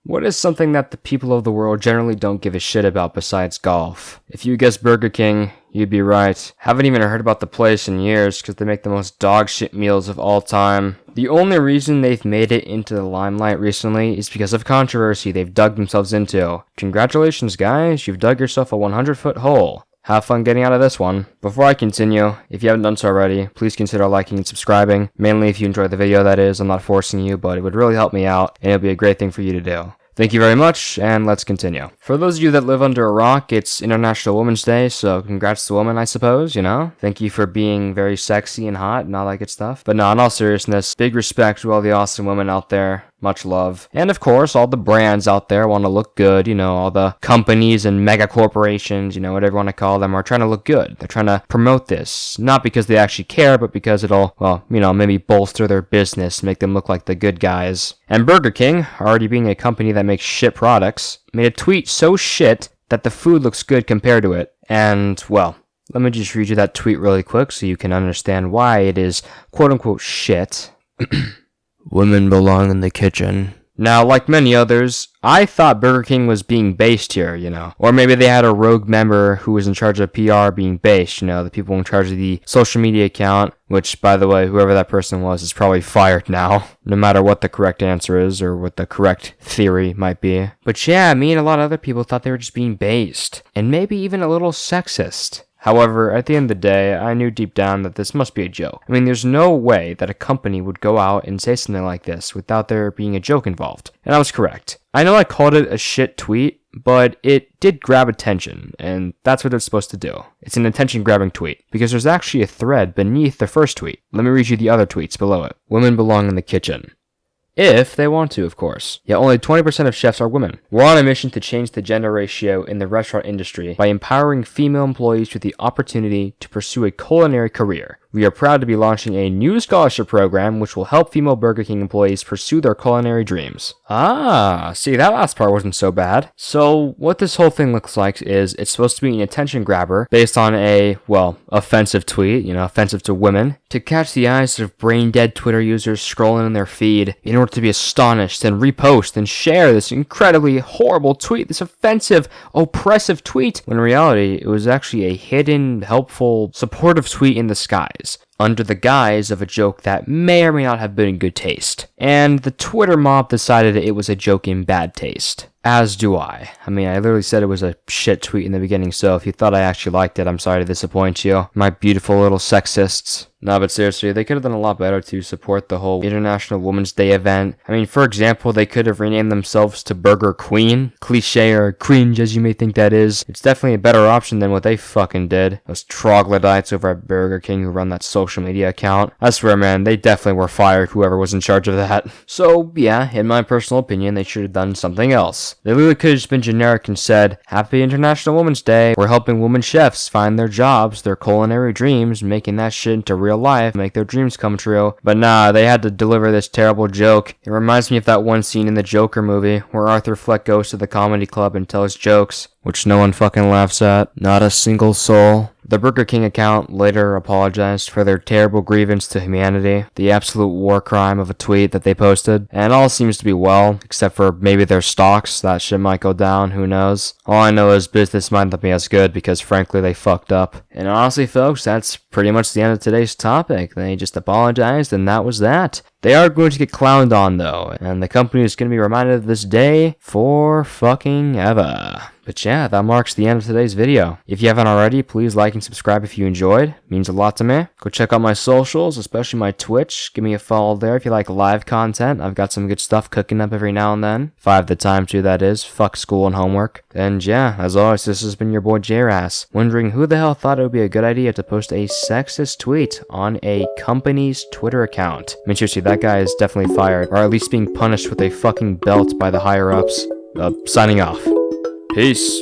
What is something that the people of the world generally don't give a shit about besides golf? If you guessed Burger King, you'd be right. Haven't even heard about the place in years because they make the most dog shit meals of all time. The only reason they've made it into the limelight recently is because of controversy they've dug themselves into. Congratulations guys, you've dug yourself a 100-foot hole. Have fun getting out of this one. Before I continue, if you haven't done so already, please consider liking and subscribing. Mainly if you enjoyed the video, that is. I'm not forcing you, but it would really help me out, and it would be a great thing for you to do. Thank you very much, and let's continue. For those of you that live under a rock, it's International Women's Day, so congrats to women, I suppose, you know? Thank you for being very sexy and hot and all that good stuff. But no, in all seriousness, big respect to all the awesome women out there. Much love. And of course, all the brands out there want to look good, you know, all the companies and mega corporations, you know, whatever you want to call them, are trying to look good. They're trying to promote this, not because they actually care, but because it'll, well, you know, maybe bolster their business, make them look like the good guys. And Burger King, already being a company that makes shit products, made a tweet so shit that the food looks good compared to it. And, well, let me just read you that tweet really quick so you can understand why it is quote-unquote shit. Women belong in the kitchen. Now, like many others, I thought Burger King was being based here, you know. Or maybe they had a rogue member who was in charge of PR being based, you know, the people in charge of the social media account, which, by the way, whoever that person was is probably fired now, no matter what the correct answer is or what the correct theory might be. But yeah, me and a lot of other people thought they were just being based, and maybe even a little sexist. However, at the end of the day, I knew deep down that this must be a joke. I mean, there's no way that a company would go out and say something like this without there being a joke involved. And I was correct. I know I called it a shit tweet, but it did grab attention, and that's what it's supposed to do. It's an attention-grabbing tweet, because there's actually a thread beneath the first tweet. Let me read you the other tweets below it. Women belong in the kitchen. If they want to, of course. Yet only 20% of chefs are women. We're on a mission to change the gender ratio in the restaurant industry by empowering female employees with the opportunity to pursue a culinary career. We are proud to be launching a new scholarship program which will help female Burger King employees pursue their culinary dreams. Ah, see, that last part wasn't so bad. So, what this whole thing looks like is it's supposed to be an attention grabber based on a, well, offensive tweet, you know, offensive to women, to catch the eyes of brain-dead Twitter users scrolling in their feed in order to be astonished and repost and share this incredibly horrible tweet, this offensive, oppressive tweet, when in reality, it was actually a hidden, helpful, supportive tweet in disguise, under the guise of a joke that may or may not have been in good taste. And the Twitter mob decided it was a joke in bad taste. As do I. I mean, I literally said it was a shit tweet in the beginning, so if you thought I actually liked it, I'm sorry to disappoint you. My beautiful little sexists. No, but seriously, they could have done a lot better to support the whole International Women's Day event. I mean, for example, they could have renamed themselves to Burger Queen. Cliche or cringe as you may think that is. It's definitely a better option than what they fucking did. Those troglodytes over at Burger King who run that social media account. I swear, man, they definitely were fired, whoever was in charge of that. So, yeah, in my personal opinion, they should have done something else. They literally could have just been generic and said, Happy International Women's Day. We're helping women chefs find their jobs, their culinary dreams, making that shit into real life, make their dreams come true. But nah, they had to deliver this terrible joke. It reminds me of that one scene in the Joker movie where Arthur Fleck goes to the comedy club and tells jokes, which no one fucking laughs at. Not a single soul. The Burger King account later apologized for their terrible grievance to humanity, the absolute war crime of a tweet that they posted, and all seems to be well, except for maybe their stocks. That shit might go down, who knows. All I know is business might not be as good because frankly they fucked up. And honestly folks, that's pretty much the end of today's topic. They just apologized and that was that. They are going to get clowned on though, and the company is going to be reminded of this day for fucking ever. But yeah, that marks the end of today's video. If you haven't already, please like and subscribe if you enjoyed. It means a lot to me. Go check out my socials, especially my Twitch. Give me a follow there if you like live content. I've got some good stuff cooking up every now and then. If I have the time to, that is. Fuck school and homework. And yeah, as always, this has been your boy J-Ras, wondering who the hell thought it would be a good idea to post a sexist tweet on a company's Twitter account. I mean, seriously, that guy is definitely fired, or at least being punished with a fucking belt by the higher-ups. Signing off. Peace.